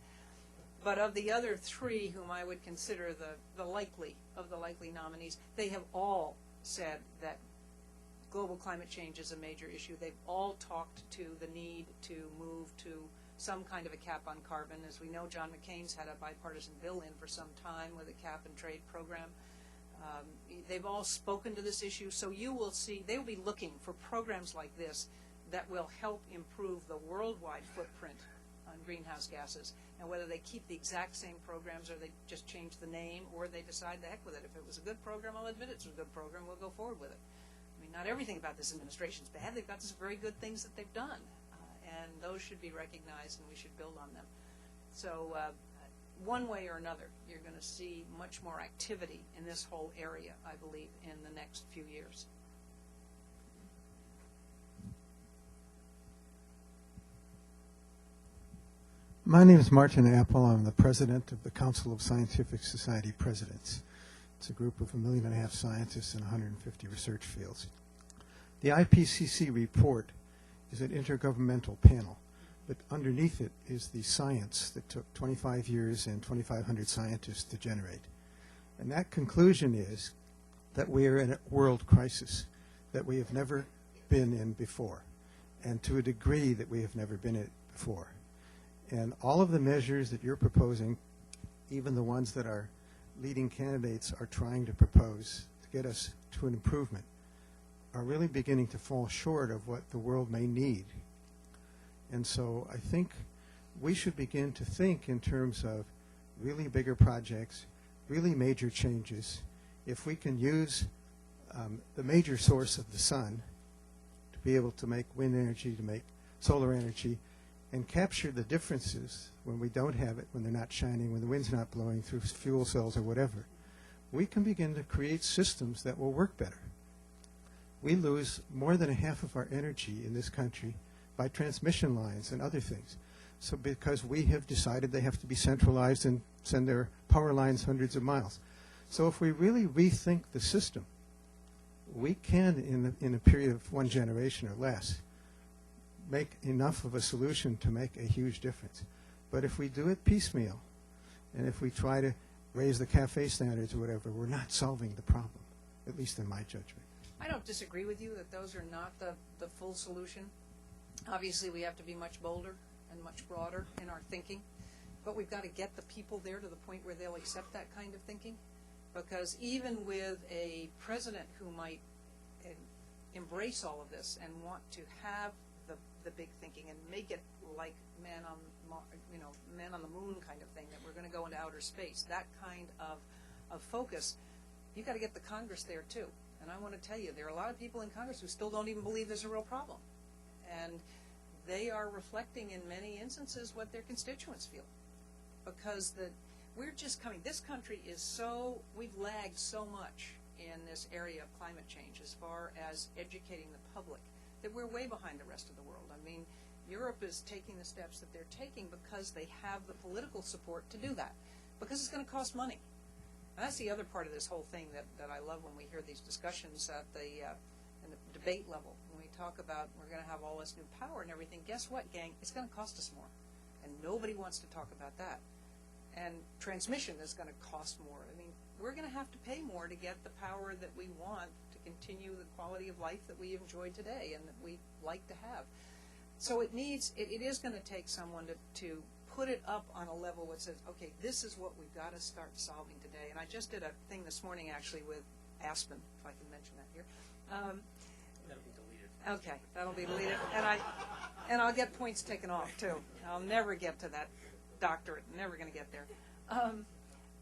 But of the other three whom I would consider the likely nominees, they have all said that global climate change is a major issue. They've all talked to the need to move to some kind of a cap on carbon. As we know, John McCain's had a bipartisan bill in for some time with a cap and trade program. They've all spoken to this issue, so you will see they will be looking for programs like this that will help improve the worldwide footprint on greenhouse gases. And whether they keep the exact same programs or they just change the name or they decide the heck with it. If it was a good program, I'll admit it's a good program. We'll go forward with it. I mean, not everything about this administration is bad. They've got some very good things that they've done. And those should be recognized and we should build on them. So one way or another, you're going to see much more activity in this whole area, I believe, in the next few years. My name is Martin Apple. I'm the president of the Council of Scientific Society Presidents. It's a group of 1.5 million scientists in 150 research fields. The IPCC report is an intergovernmental panel, but underneath it is the science that took 25 years and 2,500 scientists to generate. And that conclusion is that we are in a world crisis that we have never been in before, and to a degree that we have never been in before. And all of the measures that you're proposing, even the ones that our leading candidates are trying to propose to get us to an improvement, are really beginning to fall short of what the world may need. And so I think we should begin to think in terms of really bigger projects, really major changes. If we can use the major source of the sun to be able to make wind energy, to make solar energy, and capture the differences when we don't have it, when they're not shining, when the wind's not blowing through fuel cells or whatever, we can begin to create systems that will work better. We lose more than half of our energy in this country by transmission lines and other things. So because we have decided they have to be centralized and send their power lines hundreds of miles. So if we really rethink the system, we can, in a period of one generation or less, make enough of a solution to make a huge difference. But if we do it piecemeal, and if we try to raise the CAFE standards or whatever, we're not solving the problem, at least in my judgment. I don't disagree with you that those are not the full solution. Obviously, we have to be much bolder and much broader in our thinking, but we've got to get the people there to the point where they'll accept that kind of thinking, because even with a president who might embrace all of this and want to have the big thinking and make it like man on the moon kind of thing, that we're going to go into outer space. That kind of focus, you got to get the Congress there too. And I want to tell you, there are a lot of people in Congress who still don't even believe there's a real problem, and they are reflecting in many instances what their constituents feel, because we're just coming. This country we've lagged so much in this area of climate change as far as educating the public, that we're way behind the rest of the world. I mean, Europe is taking the steps that they're taking because they have the political support to do that, because it's going to cost money. And that's the other part of this whole thing that I love when we hear these discussions at in the debate level. When we talk about we're going to have all this new power and everything, guess what, gang? It's going to cost us more. And nobody wants to talk about that. And transmission is going to cost more. I mean, we're going to have to pay more to get the power that we want to continue the quality of life that we enjoy today and that we like to have. So it is going to take someone to put it up on a level that says, okay, this is what we've got to start solving today. And I just did a thing this morning actually with Aspen, if I can mention that here. That'll be deleted. Okay, that'll be deleted. And I'll get points taken off too. I'll never get to that doctorate, never going to get there.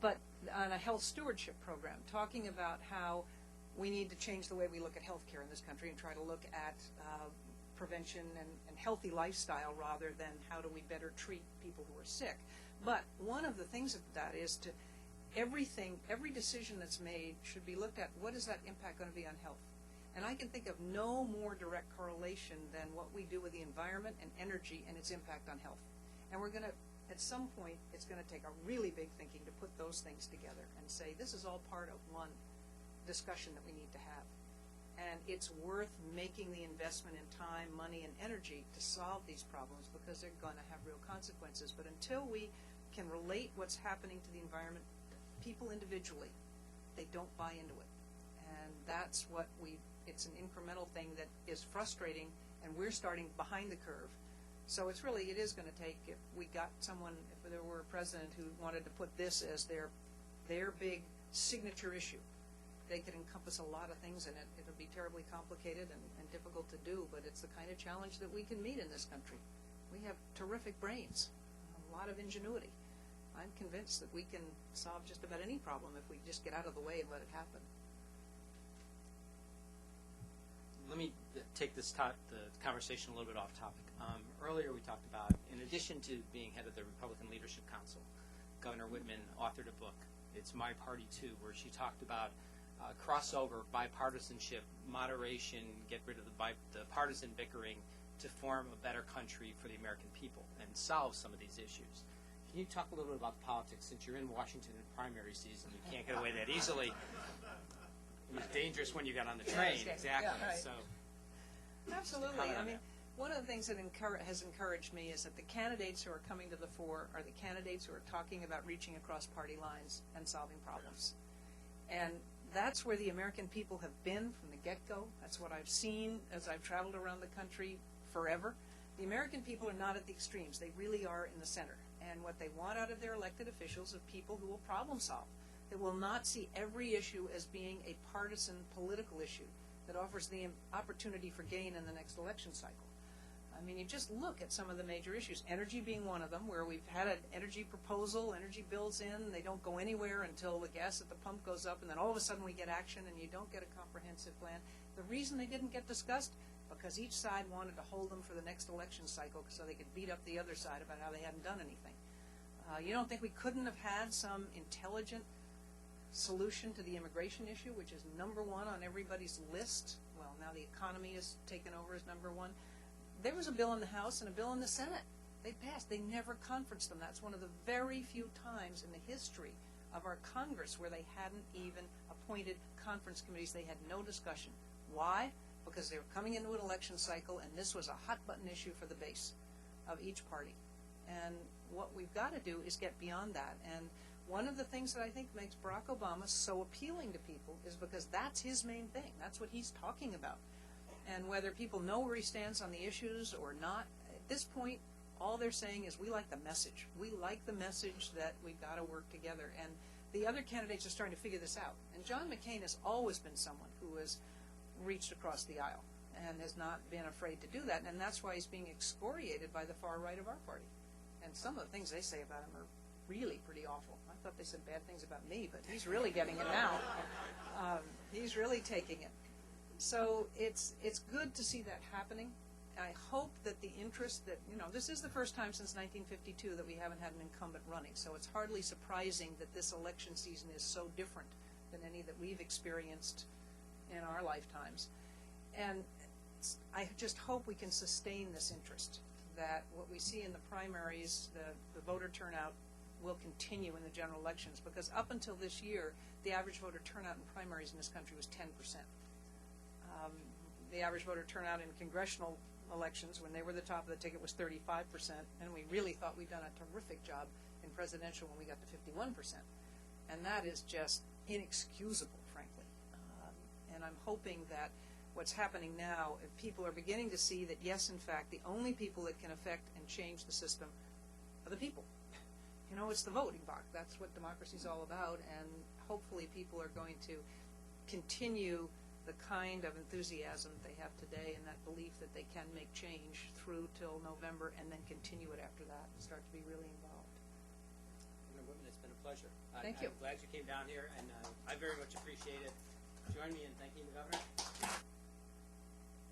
But on a health stewardship program, talking about how we need to change the way we look at healthcare in this country and try to look at prevention and healthy lifestyle rather than how do we better treat people who are sick. But one of the things of that is to every decision that's made should be looked at, what is that impact going to be on health? And I can think of no more direct correlation than what we do with the environment and energy and its impact on health. And we're going to, at some point, it's going to take a really big thinking to put those things together and say, this is all part of one discussion that we need to have. And it's worth making the investment in time, money, and energy to solve these problems because they're going to have real consequences. But until we can relate what's happening to the environment, people individually, they don't buy into it. And that's what it's an incremental thing that is frustrating, and we're starting behind the curve. So it is going to take, if we got someone, if there were a president who wanted to put this as their big signature issue, they could encompass a lot of things in it. It'll be terribly complicated and difficult to do, but it's the kind of challenge that we can meet in this country. We have terrific brains, a lot of ingenuity. I'm convinced that we can solve just about any problem if we just get out of the way and let it happen. Let me take the conversation a little bit off topic. Earlier we talked about, in addition to being head of the Republican Leadership Council, Governor Whitman authored a book, It's My Party Too, where she talked about crossover, bipartisanship, moderation, get rid of the partisan bickering to form a better country for the American people and solve some of these issues. Can you talk a little bit about politics? Since you're in Washington in primary season, you can't get away that easily. It was dangerous when you got on the train. Yeah, exactly. right. So, Absolutely. I mean, one of the things that has encouraged me is that the candidates who are coming to the fore are the candidates who are talking about reaching across party lines and solving problems. And that's where the American people have been from the get-go. That's what I've seen as I've traveled around the country forever. The American people are not at the extremes. They really are in the center. And what they want out of their elected officials are people who will problem solve, that will not see every issue as being a partisan political issue that offers the opportunity for gain in the next election cycle. I mean, you just look at some of the major issues, energy being one of them, where we've had an energy proposal, energy bills in, they don't go anywhere until the gas at the pump goes up, and then all of a sudden we get action and you don't get a comprehensive plan. The reason they didn't get discussed, because each side wanted to hold them for the next election cycle so they could beat up the other side about how they hadn't done anything. You don't think we couldn't have had some intelligent solution to the immigration issue, which is number one on everybody's list? Well, now the economy is taken over as number one. There was a bill in the House and a bill in the Senate. They passed. They never conferenced them. That's one of the very few times in the history of our Congress where they hadn't even appointed conference committees. They had no discussion. Why? Because they were coming into an election cycle, and this was a hot-button issue for the base of each party. And what we've got to do is get beyond that. And one of the things that I think makes Barack Obama so appealing to people is because that's his main thing. That's what he's talking about. And whether people know where he stands on the issues or not, at this point, all they're saying is we like the message. We like the message that we've got to work together. And the other candidates are starting to figure this out. And John McCain has always been someone who has reached across the aisle. and has not been afraid to do that, and that's why he's being excoriated by the far right of our party. And some of the things they say about him are really pretty awful. I thought they said bad things about me, but he's really getting it now. He's really taking it. So it's good to see that happening. I hope that the interest that, this is the first time since 1952 that we haven't had an incumbent running, so it's hardly surprising that this election season is so different than any that we've experienced in our lifetimes. And I just hope we can sustain this interest, that what we see in the primaries, the voter turnout, will continue in the general elections, because up until this year, the average voter turnout in primaries in this country was 10%. The average voter turnout in congressional elections, when they were the top of the ticket, was 35%, and we really thought we'd done a terrific job in presidential when we got to 51%. And that is just inexcusable, frankly. And I'm hoping that what's happening now, if people are beginning to see that, yes, in fact, the only people that can affect and change the system are the people. It's the voting box. That's what democracy is all about, and hopefully people are going to continue the kind of enthusiasm they have today and that belief that they can make change through till November and then continue it after that and start to be really involved. Governor Whitman, it's been a pleasure. Thank you. I'm glad you came down here, and I very much appreciate it. Join me in thanking the governor.